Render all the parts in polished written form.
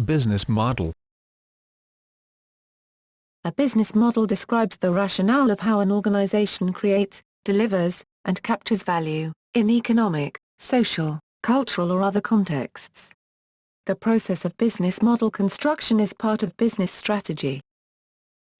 Business model. A business model describes the rationale of how an organization creates, delivers, and captures value, in economic, social, cultural or other contexts. The process of business model construction is part of business strategy.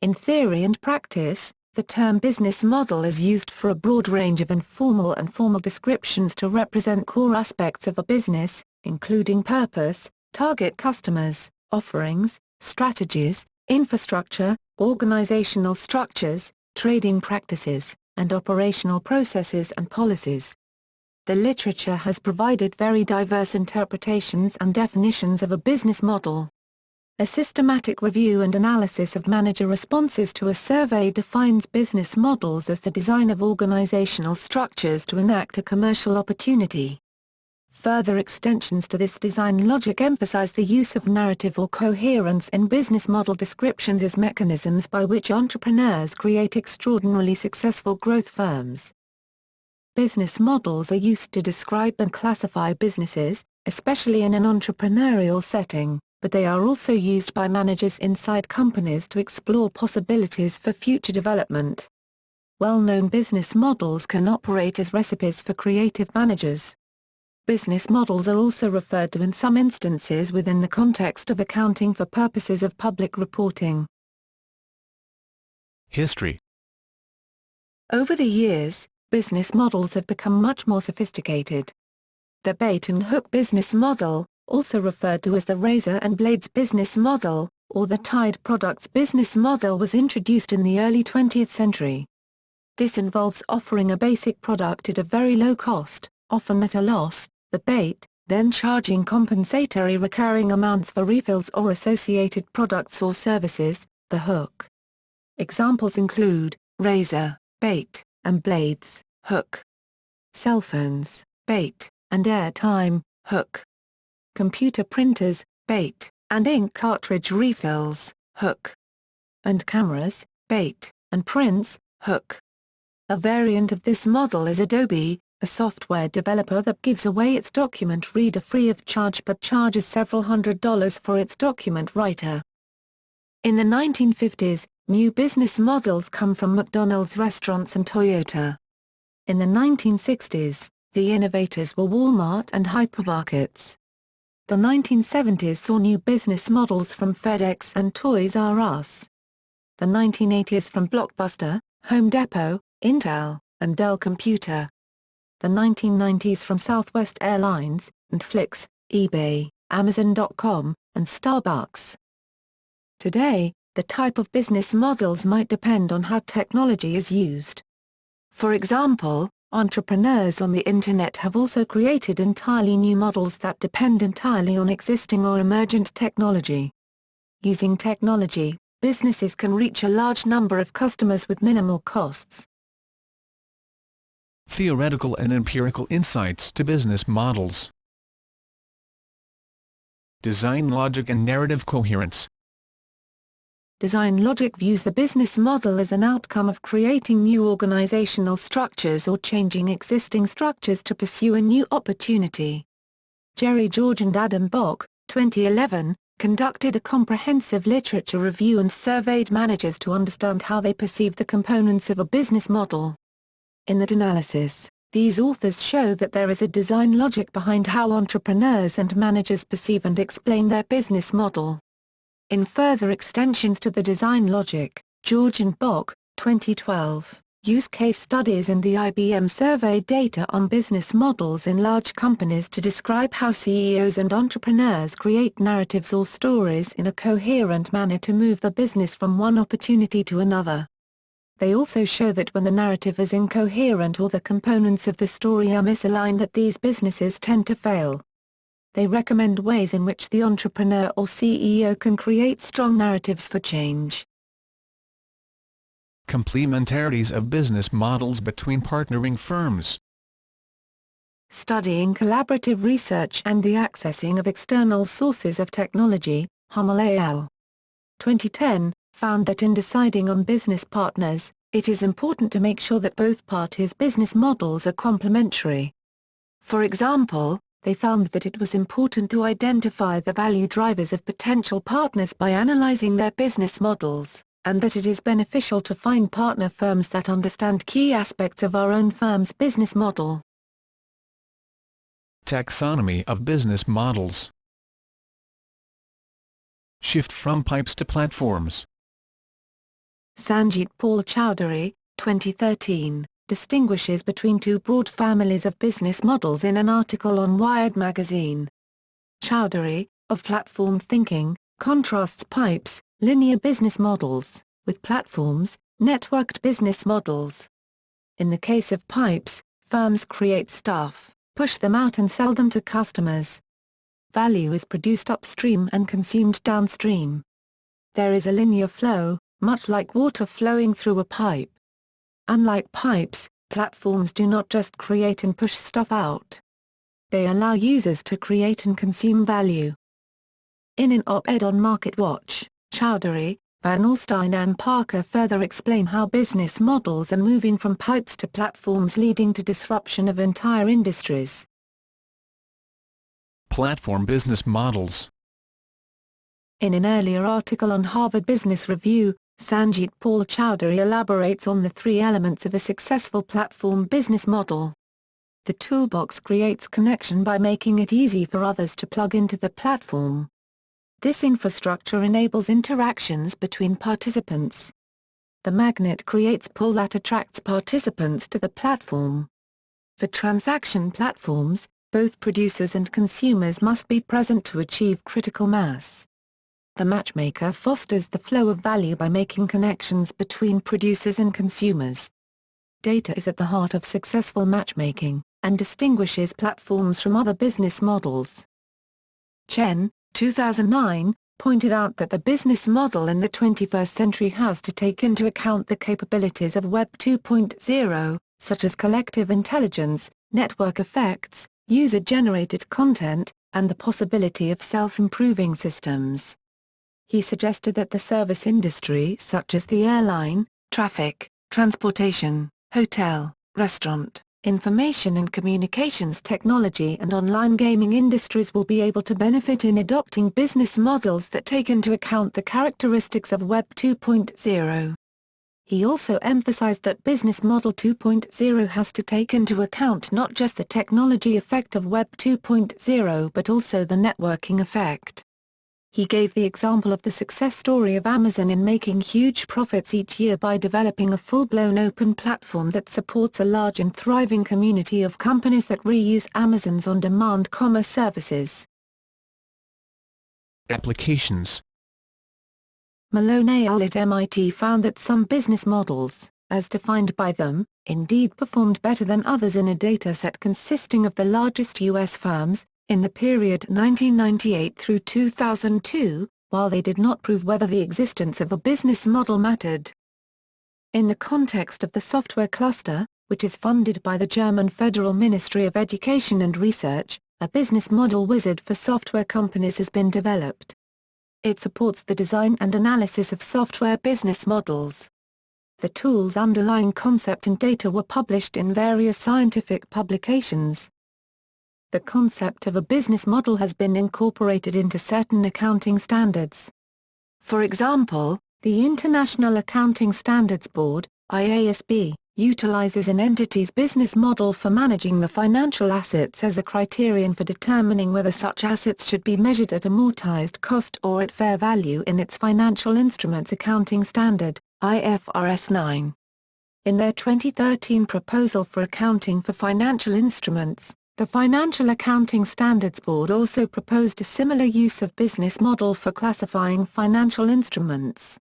In theory and practice, the term business model is used for a broad range of informal and formal descriptions to represent core aspects of a business, including purpose, target customers, offerings, strategies, infrastructure, organizational structures, trading practices, and operational processes and policies. The literature has provided very diverse interpretations and definitions of a business model. A systematic review and analysis of manager responses to a survey defines business models as the design of organizational structures to enact a commercial opportunity. Further extensions to this design logic emphasize the use of narrative or coherence in business model descriptions as mechanisms by which entrepreneurs create extraordinarily successful growth firms. Business models are used to describe and classify businesses, especially in an entrepreneurial setting, but they are also used by managers inside companies to explore possibilities for future development. Well-known business models can operate as recipes for creative managers. Business models are also referred to in some instances within the context of accounting for purposes of public reporting. History. Over the years, business models have become much more sophisticated. The bait and hook business model, also referred to as the razor and blades business model, or the tied products business model, was introduced in the early 20th century. This involves offering a basic product at a very low cost, often at a loss, the bait, then charging compensatory recurring amounts for refills or associated products or services, the hook. Examples include razor, bait, and blades, hook. Cell phones, bait, and airtime, hook. Computer printers, bait, and ink cartridge refills, hook. And cameras, bait, and prints, hook. A variant of this model is Adobe, a software developer that gives away its document reader free of charge but charges several $100s for its document writer. In the 1950s, new business models come from McDonald's restaurants and Toyota. In the 1960s, the innovators were Walmart and hypermarkets. The 1970s saw new business models from FedEx and Toys R Us. The 1980s from Blockbuster, Home Depot, Intel, and Dell Computer. The 1990s from Southwest Airlines, Netflix, eBay, Amazon.com, and Starbucks. Today, the type of business models might depend on how technology is used. For example, entrepreneurs on the Internet have also created entirely new models that depend entirely on existing or emergent technology. Using technology, businesses can reach a large number of customers with minimal costs. Theoretical and empirical insights to business models. Design logic and narrative coherence. Design logic views the business model as an outcome of creating new organizational structures or changing existing structures to pursue a new opportunity. Jerry George and Adam Bock, 2011, conducted a comprehensive literature review and surveyed managers to understand how they perceive the components of a business model. In that analysis, these authors show that there is a design logic behind how entrepreneurs and managers perceive and explain their business model. In further extensions to the design logic, George and Bock, 2012, use case studies and the IBM survey data on business models in large companies to describe how CEOs and entrepreneurs create narratives or stories in a coherent manner to move the business from one opportunity to another. They also show that when the narrative is incoherent or the components of the story are misaligned, that these businesses tend to fail. They recommend ways in which the entrepreneur or CEO can create strong narratives for change. Complementarities of business models between partnering firms. Studying collaborative research and the accessing of external sources of technology, Hummel al. 2010, found that in deciding on business partners, it is important to make sure that both parties' business models are complementary. For example, They found that it was important to identify the value drivers of potential partners by analyzing their business models, and that it is beneficial to find partner firms that understand key aspects of our own firm's business model. Taxonomy of business models. Shift from pipes to platforms. Sanjit Paul Chowdhury, 2013, distinguishes between two broad families of business models in an article on Wired magazine. Chowdhury, of platform thinking, contrasts pipes, linear business models, with platforms, networked business models. In the case of pipes, firms create stuff, push them out and sell them to customers. Value is produced upstream and consumed downstream. There is a linear flow, much like water flowing through a pipe. Unlike pipes, platforms do not just create and push stuff out. They allow users to create and consume value. In an op-ed on MarketWatch, Chowdhury, Van Alstyne and Parker further explain how business models are moving from pipes to platforms, leading to disruption of entire industries. Platform business models. In an earlier article on Harvard Business Review, Sanjit Paul Chowdhury elaborates on the three elements of a successful platform business model. The toolbox creates connection by making it easy for others to plug into the platform. This infrastructure enables interactions between participants. The magnet creates pull that attracts participants to the platform. For transaction platforms, both producers and consumers must be present to achieve critical mass. The matchmaker fosters the flow of value by making connections between producers and consumers. Data is at the heart of successful matchmaking, and distinguishes platforms from other business models. Chen, 2009, pointed out that the business model in the 21st century has to take into account the capabilities of Web 2.0, such as collective intelligence, network effects, user-generated content, and the possibility of self-improving systems. He suggested that the service industry such as the airline, traffic, transportation, hotel, restaurant, information and communications technology and online gaming industries will be able to benefit in adopting business models that take into account the characteristics of Web 2.0. He also emphasized that Business Model 2.0 has to take into account not just the technology effect of Web 2.0 but also the networking effect. He gave the example of the success story of Amazon in making huge profits each year by developing a full-blown open platform that supports a large and thriving community of companies that reuse Amazon's on-demand commerce services. Applications. Malone et al. At MIT found that some business models, as defined by them, indeed performed better than others in a dataset consisting of the largest U.S. firms, in the period 1998 through 2002, while they did not prove whether the existence of a business model mattered. In the context of the software cluster, which is funded by the German Federal Ministry of Education and Research, a business model wizard for software companies has been developed. It supports the design and analysis of software business models. The tool's underlying concept and data were published in various scientific publications. The concept of a business model has been incorporated into certain accounting standards. For example, the International Accounting Standards Board, IASB, utilizes an entity's business model for managing the financial assets as a criterion for determining whether such assets should be measured at amortized cost or at fair value in its Financial Instruments Accounting Standard, IFRS 9. In their 2013 proposal for accounting for financial instruments, the Financial Accounting Standards Board also proposed a similar use of business model for classifying financial instruments.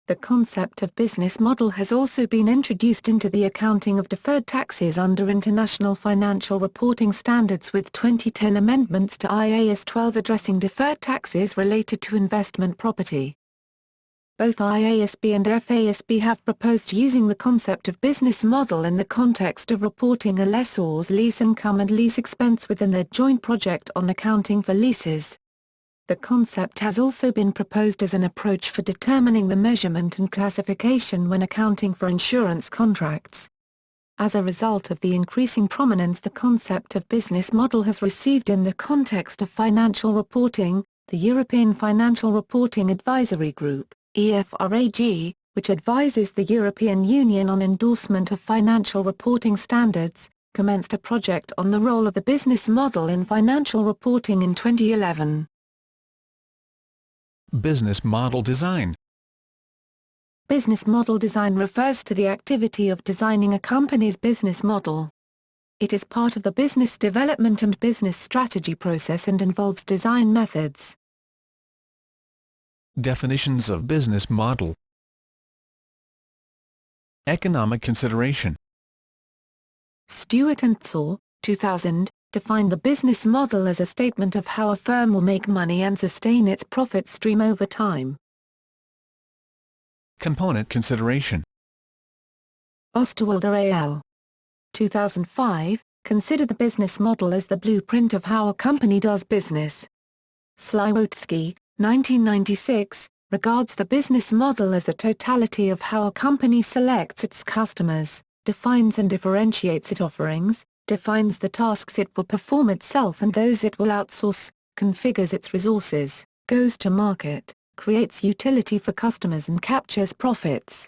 The concept of business model has also been introduced into the accounting of deferred taxes under International Financial Reporting Standards with 2010 amendments to IAS 12 addressing deferred taxes related to investment property. Both IASB and FASB have proposed using the concept of business model in the context of reporting a lessor's lease income and lease expense within their joint project on accounting for leases. The concept has also been proposed as an approach for determining the measurement and classification when accounting for insurance contracts. As a result of the increasing prominence the concept of business model has received in the context of financial reporting, the European Financial Reporting Advisory Group, EFRAG, which advises the European Union on endorsement of financial reporting standards, commenced a project on the role of the business model in financial reporting in 2011. Business model design. Business model design refers to the activity of designing a company's business model. It is part of the business development and business strategy process and involves design methods. Definitions of business model. Economic consideration. Stewart and Tsaw, 2000, defined the business model as a statement of how a firm will make money and sustain its profit stream over time. Component consideration. Osterwalder al. 2005, consider the business model as the blueprint of how a company does business. Sliwotsky, 1996, regards the business model as the totality of how a company selects its customers, defines and differentiates its offerings, defines the tasks it will perform itself and those it will outsource, configures its resources, goes to market, creates utility for customers and captures profits.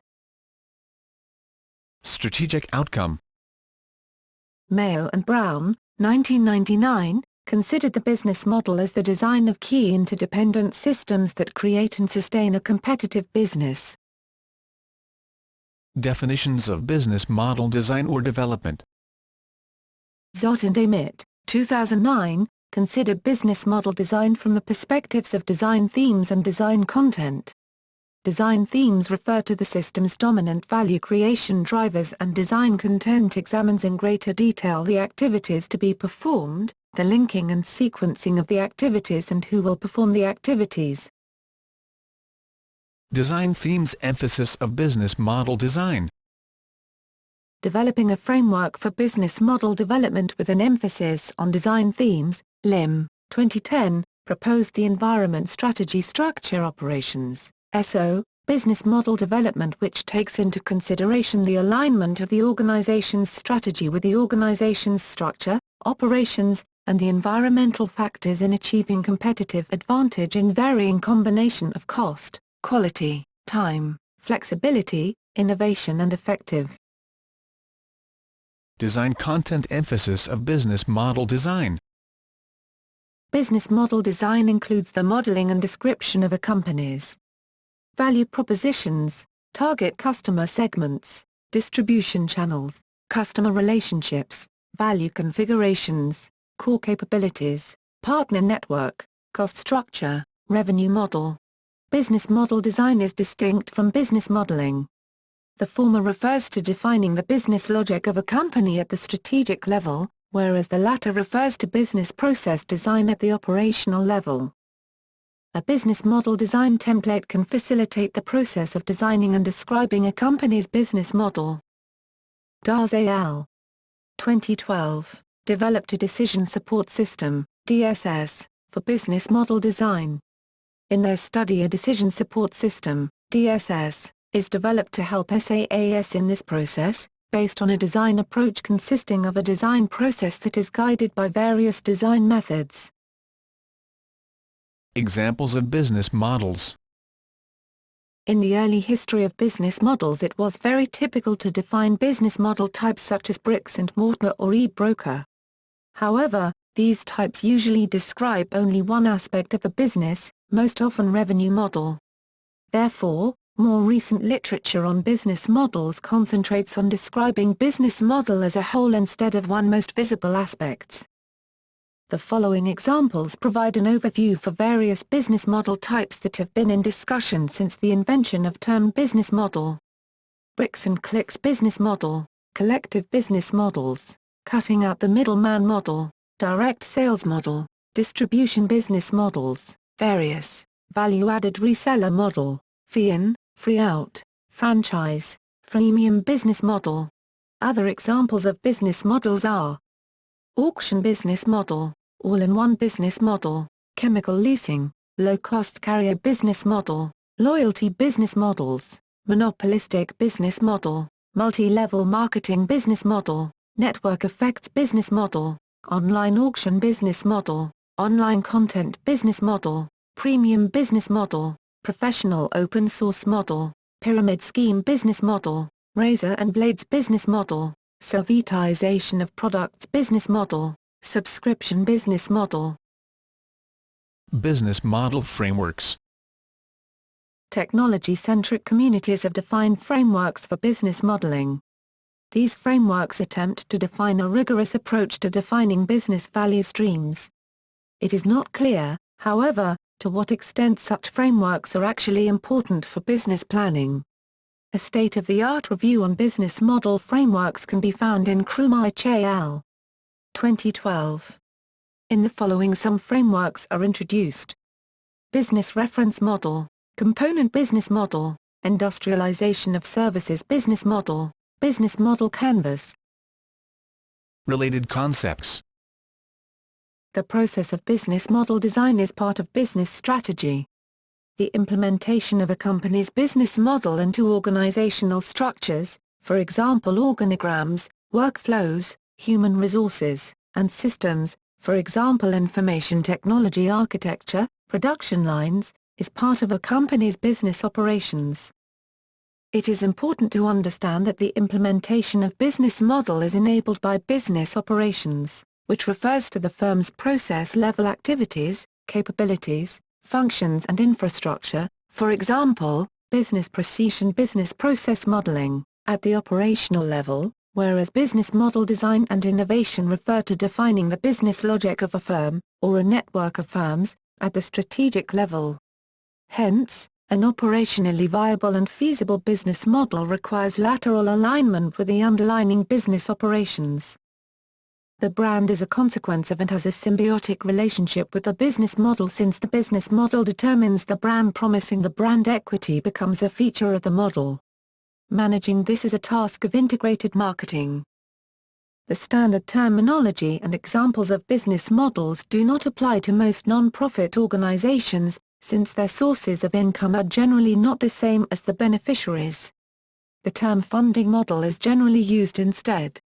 Strategic outcome. Mayo and Brown, 1999, considered the business model as the design of key interdependent systems that create and sustain a competitive business. Definitions of business model design or development. Zott and Amit, 2009, consider business model design from the perspectives of design themes and design content. Design themes refer to the system's dominant value creation drivers and design content examines in greater detail the activities to be performed, the linking and sequencing of the activities and who will perform the activities. Design themes. Emphasis of business model design. Developing a framework for business model development with an emphasis on design themes, Lim, 2010, proposed the Environment Strategy Structure Operations, SO, business model development which takes into consideration the alignment of the organization's strategy with the organization's structure, operations, and the environmental factors in achieving competitive advantage in varying combination of cost, quality, time, flexibility, innovation and effective. Design content. Emphasis of business model design. Business model design includes the modeling and description of a company's value propositions, target customer segments, distribution channels, customer relationships, value configurations, core capabilities, partner network, cost structure, revenue model. Business model design is distinct from business modeling. The former refers to defining the business logic of a company at the strategic level, whereas the latter refers to business process design at the operational level. A business model design template can facilitate the process of designing and describing a company's business model. Das et al. 2012, developed a decision support system, DSS, for business model design. In their study, a decision support system, DSS, is developed to help SaaS in this process, based on a design approach consisting of a design process that is guided by various design methods. Examples of business models. In the early history of business models, it was very typical to define business model types such as bricks and mortar or e-broker. However, these types usually describe only one aspect of the business, most often revenue model. Therefore, more recent literature on business models concentrates on describing business model as a whole instead of one most visible aspects. The following examples provide an overview for various business model types that have been in discussion since the invention of term business model. Bricks and clicks business model, collective business models, cutting out the middleman model, direct sales model, distribution business models, various, value-added reseller model, fee-in, free-out, franchise, freemium business model. Other examples of business models are auction business model, all-in-one business model, chemical leasing, low-cost carrier business model, loyalty business models, monopolistic business model, multi-level marketing business model, network effects business model, online auction business model, online content business model, premium business model, professional open source model, pyramid scheme business model, razor and blades business model, servitization of products business model, subscription business model. Business model frameworks. Technology-centric communities have defined frameworks for business modeling. These frameworks attempt to define a rigorous approach to defining business value streams. It is not clear, however, to what extent such frameworks are actually important for business planning. A state-of-the-art review on business model frameworks can be found in Krumah et al. 2012. In the following some frameworks are introduced. Business reference model, component business model, industrialization of services business model, business model canvas. Related concepts. The process of business model design is part of business strategy. The implementation of a company's business model into organizational structures, for example organograms, workflows, human resources, and systems, for example information technology architecture, production lines, is part of a company's business operations. It is important to understand that the implementation of business model is enabled by business operations, which refers to the firm's process-level activities, capabilities, functions and infrastructure, for example, business process modeling, at the operational level, whereas business model design and innovation refer to defining the business logic of a firm, or a network of firms, at the strategic level. Hence, an operationally viable and feasible business model requires lateral alignment with the underlying business operations. The brand is a consequence of and has a symbiotic relationship with the business model since the business model determines the brand promising the brand equity becomes a feature of the model. Managing this is a task of integrated marketing. The standard terminology and examples of business models do not apply to most non-profit organizations, since their sources of income are generally not the same as the beneficiaries. The term funding model is generally used instead.